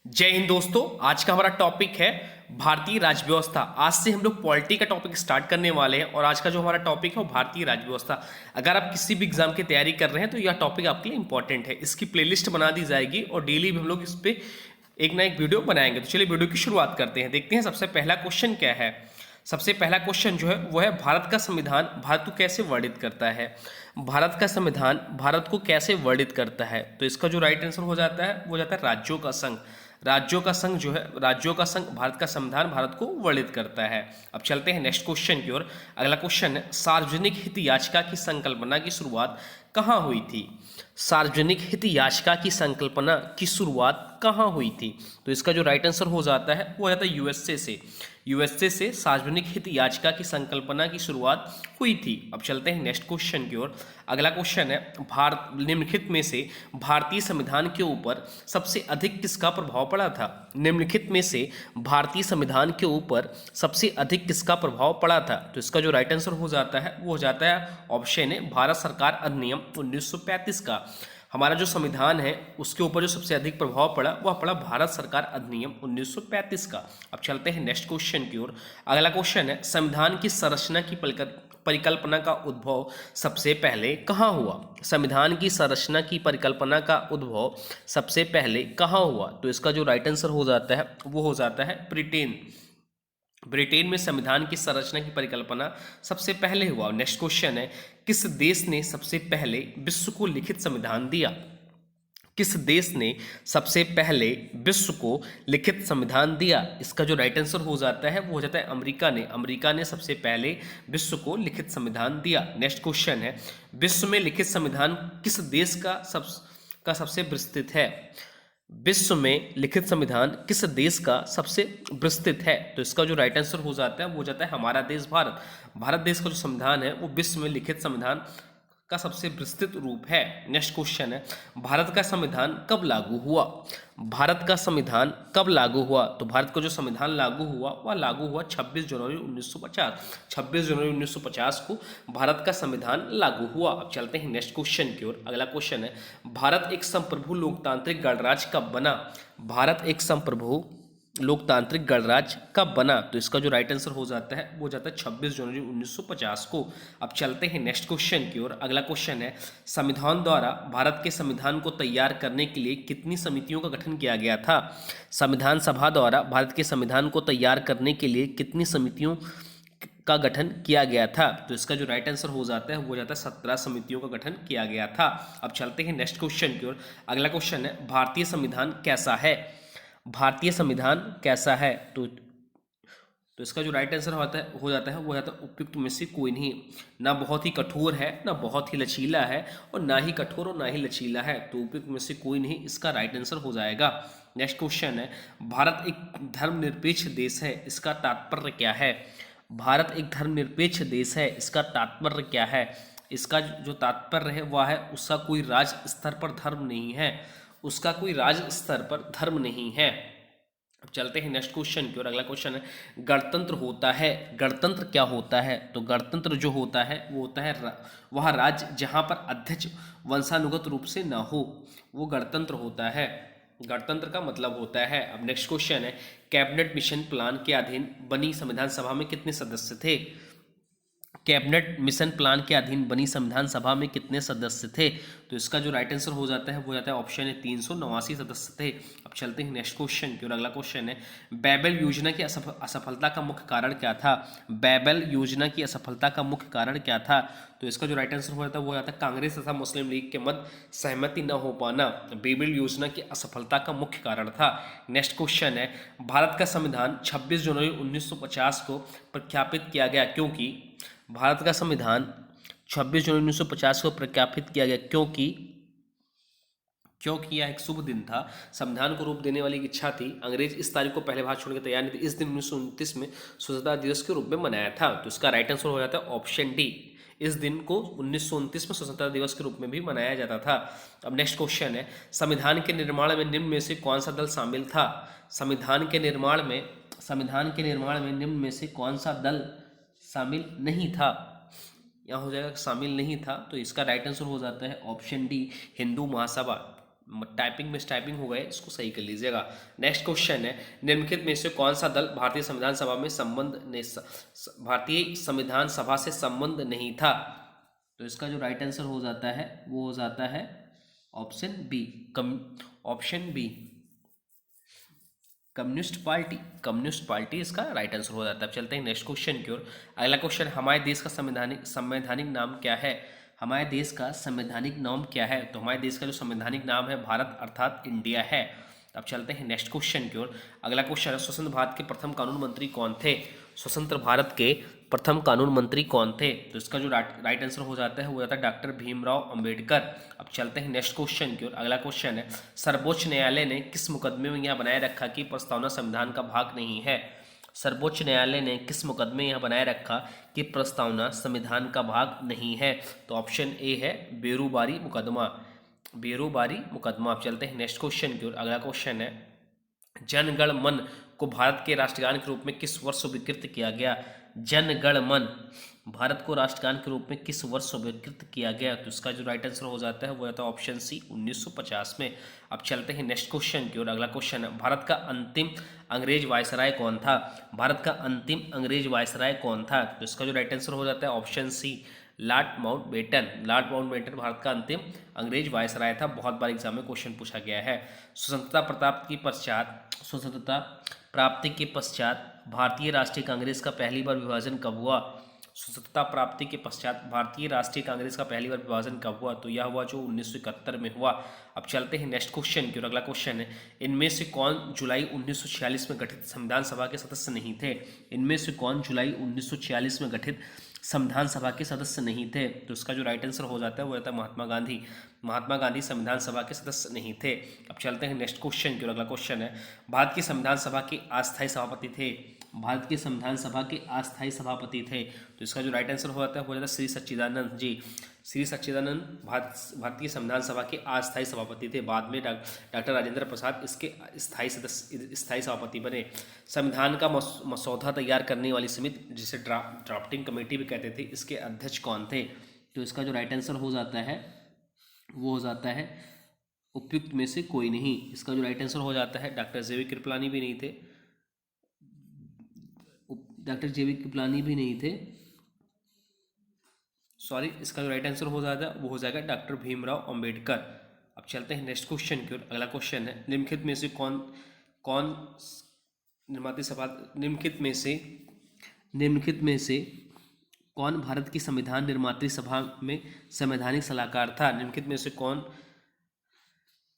जय हिंद दोस्तों। आज का हमारा टॉपिक है भारतीय राज्य व्यवस्था। आज से हम लोग पॉलिटी का टॉपिक स्टार्ट करने वाले हैं और आज का जो हमारा टॉपिक है वो भारतीय राज्य व्यवस्था। अगर आप किसी भी एग्जाम की तैयारी कर रहे हैं तो यह टॉपिक आपके लिए इंपॉर्टेंट है। इसकी प्लेलिस्ट बना दी जाएगी और डेली भी हम लोग इस पर एक ना एक वीडियो बनाएंगे। तो चलिए वीडियो की शुरुआत करते हैं। देखते हैं सबसे पहला क्वेश्चन क्या है। सबसे पहला क्वेश्चन जो है वो है भारत का संविधान भारत को कैसे वर्णित करता है। भारत का संविधान भारत को कैसे वर्णित करता है। तो इसका जो राइट आंसर हो जाता है वो हो जाता है राज्यों का संघ। राज्यों का संघ जो है, राज्यों का संघ भारत का संविधान भारत को वर्णित करता है। अब चलते हैं नेक्स्ट क्वेश्चन की ओर। अगला क्वेश्चन है सार्वजनिक हित याचिका की संकल्पना की शुरुआत कहाँ हुई थी। सार्वजनिक हित याचिका की संकल्पना की शुरुआत कहाँ हुई थी। तो इसका जो राइट आंसर हो जाता है वो हो जाता है यूएसए से। यूएसए से सार्वजनिक हित याचिका की संकल्पना की शुरुआत हुई थी। अब चलते हैं नेक्स्ट क्वेश्चन की ओर। अगला क्वेश्चन है भारत निम्नलिखित में से भारतीय संविधान के ऊपर सबसे अधिक किसका प्रभाव पड़ा था। निम्नलिखित में से भारतीय संविधान के ऊपर सबसे अधिक किसका प्रभाव पड़ा था। तो इसका जो राइट आंसर हो जाता है वो हो जाता है ऑप्शन है भारत सरकार अधिनियम 1935 का। हमारा जो संविधान है उसके ऊपर जो सबसे अधिक प्रभाव पड़ा वह पड़ा भारत सरकार अधिनियम 1935 का। अब चलते हैं नेक्स्ट क्वेश्चन की ओर। अगला क्वेश्चन है संविधान की संरचना की परिकल्पना का उद्भव सबसे पहले कहाँ हुआ। संविधान की संरचना की परिकल्पना का उद्भव सबसे पहले कहाँ हुआ। तो इसका जो राइट आंसर हो जाता है वो हो जाता है ब्रिटेन। ब्रिटेन में संविधान की संरचना की परिकल्पना सबसे पहले हुआ। नेक्स्ट क्वेश्चन है किस देश ने सबसे पहले विश्व को लिखित संविधान दिया। किस देश ने सबसे पहले विश्व को लिखित संविधान दिया। इसका जो राइट आंसर हो जाता है वो हो जाता है अमेरिका ने। अमेरिका ने सबसे पहले विश्व को लिखित संविधान दिया। नेक्स्ट क्वेश्चन है विश्व में लिखित संविधान किस देश का सबसे विस्तृत है। विश्व में लिखित संविधान किस देश का सबसे विस्तृत है। तो इसका जो राइट आंसर हो जाता है वो हो जाता है हमारा देश भारत। भारत देश का जो संविधान है वो विश्व में लिखित संविधान का सबसे विस्तृत रूप है। नेक्स्ट क्वेश्चन है भारत का संविधान कब लागू हुआ। भारत का संविधान कब लागू हुआ। तो भारत का जो संविधान लागू हुआ वह लागू हुआ 26 जनवरी 1950। 26 जनवरी 1950 को भारत का संविधान लागू हुआ। अब चलते हैं नेक्स्ट क्वेश्चन की ओर। अगला क्वेश्चन है भारत एक संप्रभु लोकतांत्रिक गणराज्य कब बना। भारत एक संप्रभु लोकतांत्रिक गणराज्य कब बना। तो इसका जो राइट आंसर हो जाता है वो जाता है 26 जनवरी 1950 को। अब चलते हैं नेक्स्ट क्वेश्चन की ओर। अगला क्वेश्चन है संविधान द्वारा भारत के संविधान को तैयार करने के लिए कितनी समितियों का गठन किया गया था। संविधान सभा द्वारा भारत के संविधान को तैयार करने के लिए कितनी समितियों का गठन किया गया था। तो इसका जो राइट आंसर हो जाता है वो जाता है 17 समितियों का गठन किया गया था। अब चलते हैं नेक्स्ट क्वेश्चन की ओर। अगला क्वेश्चन है भारतीय संविधान कैसा है। भारतीय संविधान कैसा है। तो इसका जो राइट आंसर हो जाता है वो जाता है उपयुक्त में से कोई नहीं। ना बहुत ही कठोर है ना बहुत ही लचीला है और ना ही कठोर और ना ही लचीला है। तो उपयुक्त में से कोई नहीं इसका राइट आंसर हो जाएगा। नेक्स्ट क्वेश्चन है भारत एक धर्मनिरपेक्ष देश है इसका तात्पर्य क्या है। भारत एक धर्मनिरपेक्ष देश है इसका तात्पर्य क्या है। इसका जो तात्पर्य है वह है उसका कोई राज्य स्तर पर धर्म नहीं है। उसका कोई राज्य स्तर पर धर्म नहीं है। अब चलते हैं नेक्स्ट क्वेश्चन की ओर। अगला क्वेश्चन है गणतंत्र होता है। गणतंत्र क्या होता है। तो गणतंत्र जो होता है वो होता है वह राज्य जहां पर अध्यक्ष वंशानुगत रूप से ना हो वो गणतंत्र होता है। गणतंत्र का मतलब होता है। अब नेक्स्ट क्वेश्चन है कैबिनेट मिशन प्लान के अधीन बनी संविधान सभा में कितने सदस्य थे। कैबिनेट मिशन प्लान के अधीन बनी संविधान सभा में कितने सदस्य थे। तो इसका जो राइट आंसर हो जाता है वो जाता है ऑप्शन है 389 सदस्य थे। अब चलते हैं नेक्स्ट क्वेश्चन की और अगला क्वेश्चन है बैबल योजना की असफलता का मुख्य कारण क्या था। बैबल योजना की असफलता का मुख्य कारण क्या था। तो इसका जो राइट आंसर हो जाता है वो जाता है कांग्रेस तथा मुस्लिम लीग के मध्य सहमति न हो पाना बैबल योजना की असफलता का मुख्य कारण था। नेक्स्ट क्वेश्चन है भारत का संविधान 26 जनवरी 1950 को प्रख्यापित किया गया क्योंकि। भारत का संविधान 26 जनवरी 1950 को प्रख्यापित किया गया क्योंकि यह एक शुभ दिन था। संविधान को रूप देने वाली एक इच्छा थी। अंग्रेज इस तारीख को पहले भारत छोड़ने की तैयार नहीं थे। इस दिन 1929 में स्वतंत्रता दिवस के रूप में मनाया था। तो इसका राइट आंसर हो जाता है ऑप्शन डी। इस दिन को 1929 में स्वतंत्रता दिवस के रूप में भी मनाया जाता था। अब नेक्स्ट क्वेश्चन है संविधान के निर्माण में निम्न में से कौन सा दल शामिल था। संविधान के निर्माण में निम्न में से कौन सा दल शामिल नहीं था। यहाँ हो जाएगा शामिल नहीं था। तो इसका राइट आंसर हो जाता है option D Hindu Mahasabha. Typing miss typing हो गए, इसको सही कर लीजिएगा। नेक्स्ट क्वेश्चन है, निम्नलिखित में से कौन सा दल भारतीय संविधान सभा में भारतीय संविधान सभा से संबंध नहीं था? तो इसका जो राइट आंसर हो जाता है वो हो जाता है option B, option B, communist party इसका राइट आंसर हो जाता है। अब चलते हैं नेक्स्ट क्वेश्चन की ओर। अगला क्वेश्चन, हमारे देश का संवैधानिक नाम क्या है? हमारे देश का संवैधानिक नाम क्या है? तो हमारे देश का जो संवैधानिक नाम है भारत अर्थात इंडिया है। अब चलते हैं नेक्स्ट क्वेश्चन की ओर। अगला क्वेश्चन है, स्वतंत्र भारत के प्रथम कानून मंत्री कौन थे? स्वतंत्र भारत के प्रथम कानून मंत्री कौन थे? तो इसका जो राइट आंसर हो जाता है वो जाता है डॉक्टर भीमराव अंबेडकर। अब चलते हैं नेक्स्ट क्वेश्चन की ओर। अगला क्वेश्चन है, सर्वोच्च न्यायालय ने किस मुकदमे में यह बनाए रखा कि प्रस्तावना संविधान का भाग नहीं है? सर्वोच्च न्यायालय ने किस मुकदमे यह बनाए रखा कि प्रस्तावना संविधान का भाग नहीं है? तो ऑप्शन ए है बेरूबारी मुकदमा, बेरूबारी मुकदमा। अब चलते हैं नेक्स्ट क्वेश्चन की ओर। अगला क्वेश्चन है, जन गण मन को भारत के राष्ट्रगान के रूप में किस वर्ष स्वीकृत किया गया? जन गण मन भारत को राष्ट्रगान के रूप में किस वर्ष स्वीकृत किया गया? तो इसका जो राइट आंसर हो जाता है वो आता है ऑप्शन सी 1950 में। अब चलते हैं नेक्स्ट क्वेश्चन की ओर। अगला क्वेश्चन है, भारत का अंतिम अंग्रेज वायसराय कौन था? भारत का अंतिम अंग्रेज वायसराय कौन था? तो इसका जो राइट आंसर हो जाता है option C Lord Mountbatten. Lord Mountbatten Bharat का अंतिम अंग्रेज वायसराय था। बहुत बार एग्जाम में क्वेश्चन पूछा गया है। स्वतंत्रता प्राप्ति के पश्चात भारतीय राष्ट्रीय कांग्रेस का पहली बार विभाजन कब हुआ? स्वतंत्रता प्राप्ति के पश्चात भारतीय राष्ट्रीय कांग्रेस का पहली बार विभाजन कब हुआ? तो यह हुआ जो 1971 में हुआ। अब चलते हैं नेक्स्ट क्वेश्चन की ओर। अगला क्वेश्चन है, इनमें से कौन जुलाई 1946 में गठित संविधान सभा के सदस्य नहीं थे? इनमें से कौन जुलाई 1946 में गठित संविधान सभा के सदस्य नहीं थे? तो इसका जो राइट आंसर हो जाता है वो रहता है महात्मा गांधी। महात्मा गांधी संविधान सभा के सदस्य नहीं थे। अब चलते हैं नेक्स्ट क्वेश्चन की ओर। अगला क्वेश्चन है, भारत की संविधान सभा के अस्थायी सभापति थे? भारत के संविधान सभा के अस्थायी सभापति थे। तो इसका जो राइट आंसर हो जाता है वो जाता है श्री सच्चिदानंद जी। श्री सच्चिदानंद भारतीय संविधान सभा के अस्थायी सभापति थे। बाद में डॉक्टर राजेंद्र प्रसाद इसके स्थायी सभापति बने। संविधान का मसौदा तैयार करने वाली समिति, जिसे ड्राफ्टिंग कमेटी भी कहते थे, इसके अध्यक्ष कौन थे? तो इसका जो राइट आंसर हो जाता है वो हो जाता है उपयुक्त में से कोई नहीं। इसका जो राइट आंसर हो जाता है डॉक्टर जे.वी. कृपलानी भी नहीं थे, डॉक्टर जे.वी. कृपलानी भी नहीं थे, सॉरी। इसका जो राइट आंसर हो जाता है वो हो जाएगा डॉक्टर भीमराव अंबेडकर। अब चलते हैं नेक्स्ट क्वेश्चन की ओर। अगला क्वेश्चन है, निम्नलिखित में से कौन भारत की संविधान निर्मात्री सभा में संवैधानिक सलाहकार था? निम्नलिखित में से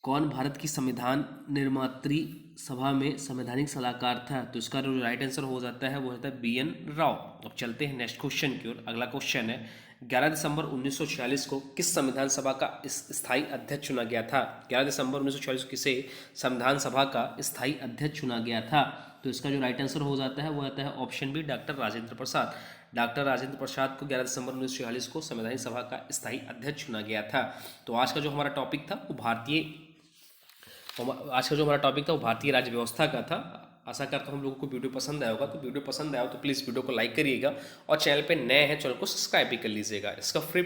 कौन भारत की संविधान निर्मात्री सभा में संवैधानिक सलाहकार था? तो इसका जो राइट आंसर हो जाता है वो होता है बी.एन. राव। अब चलते हैं नेक्स्ट क्वेश्चन की ओर। अगला क्वेश्चन है, 11 दिसंबर 1946 को किस संविधान सभा का स्थायी अध्यक्ष चुना गया था? 11 दिसंबर 1946 को किसे संविधान सभा का स्थायी अध्यक्ष चुना गया था? तो इसका जो राइट आंसर हो जाता है वो आता है option B doctor Rajendra Prasad. Doctor Rajendra Prasad को 11 दिसंबर 1946 को संवैधानिक सभा का स्थायी अध्यक्ष चुना गया था। तो आज का जो हमारा टॉपिक था वो भारतीय राज्य व्यवस्था का था। आशा करता हूँ हम लोगों को वीडियो पसंद आया होगा। तो वीडियो पसंद आया हो तो प्लीज़ वीडियो को लाइक करिएगा और चैनल पे नए हैं चैनल को सब्सक्राइब भी कर लीजिएगा। इसका फ्री